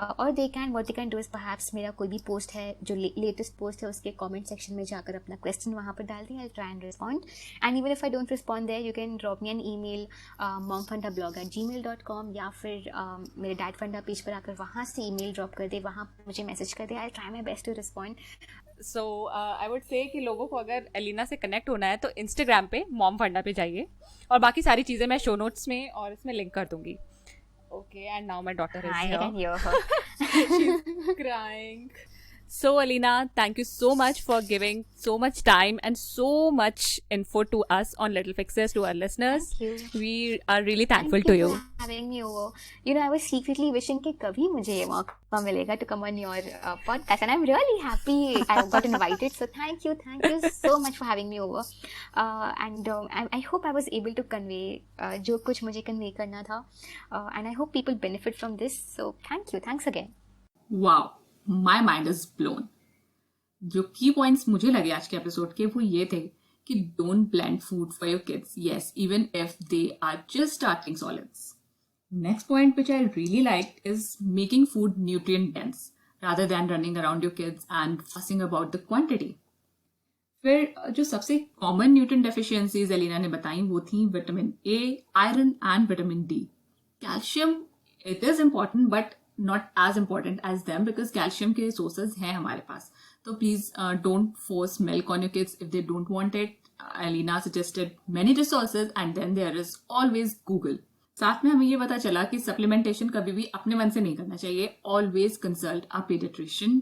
or what they can do is perhaps मेरा कोई भी पोस्ट है जो latest पोस्ट है उसके comment section में जाकर अपना question वहाँ पर डाल दें. I'll try and respond. And even if I don't respond there, you can drop me an email, momfundablog@gmail.com, या फिर मेरे Dad Funda पेज पर आकर वहाँ से email drop कर दे, वहाँ मुझे message कर दे. I'll try my best to respond. So I would say कि लोगों को अगर एलिना से कनेक्ट होना है तो इंस्टाग्राम पे मॉम फंडा पे जाइए, और बाकी सारी चीज़ें मैं शो नोट्स में और इसमें लिंक कर दूंगी. Okay, and now my daughter is here. She is crying. So Alina, thank you so much for giving so much time and so much info to us on Little Fixes, to our listeners. Thank you. We are really thankful to you. Thank you for having me over. I was secretly wishing कि कभी मुझे ये मौका मिलेगा to come on your podcast, and I'm really happy I got invited. So thank you so much for having me over. And I hope I was able to convey जो कुछ मुझे convey करना था. And I hope people benefit from this. So thanks again. Wow. My mind is blown. जो की points मुझे लगे आज के एपिसोड के वो ये थे कि don't blend food for your kids. Yes, even if they are just starting solids. Next point which I really liked is making food nutrient dense rather than running around your kids and fussing about the quantity. फिर जो सबसे common nutrient deficiencies Elina ने बताई वो थी vitamin A, iron and vitamin D. Calcium it is important but not as important as them, because calcium के sources हैं हमारे पास. तो please don't force milk on your kids if they don't want it. Alina suggested many resources, and then there is always Google. साथ में हमें ये पता चला कि supplementation कभी भी अपने मन से नहीं करना चाहिए. Always consult a pediatrician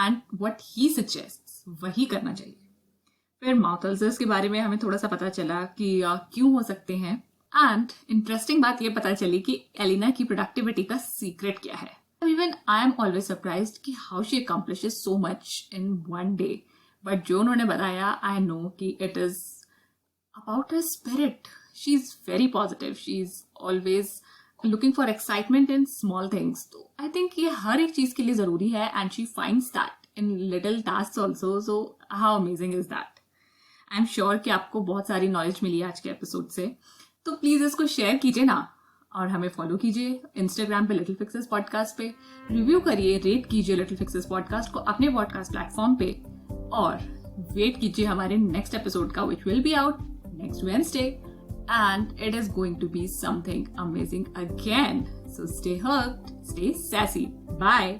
and what he suggests वही करना चाहिए. फिर माउथ अल्सर्स के बारे में हमें थोड़ा सा पता चला कि क्यों हो सकते हैं. एंड इंटरेस्टिंग बात ये पता चली कि एलिना की प्रोडक्टिविटी का सीक्रेट क्या है. Even I am always surprised कि how she accomplishes so much in one day. But जो उन्होंने बताया आई नो कि it is about her spirit. She is very positive. She is always looking for excitement in small things. तो I think ये हर एक चीज के लिए जरूरी है, and she finds that in little tasks also. So how amazing is that. I am sure कि आपको बहुत सारी नॉलेज मिली आज के एपिसोड से. तो प्लीज इसको शेयर कीजिए ना, और हमें फॉलो कीजिए इंस्टाग्राम पे लिटिल फिक्सेस पॉडकास्ट पे. रिव्यू करिए, रेट कीजिए लिटिल फिक्सेस पॉडकास्ट को अपने पॉडकास्ट प्लेटफॉर्म पे, और वेट कीजिए हमारे नेक्स्ट एपिसोड का, which will be out next Wednesday, and it is going to be something amazing again. So stay hooked, stay sassy. Bye.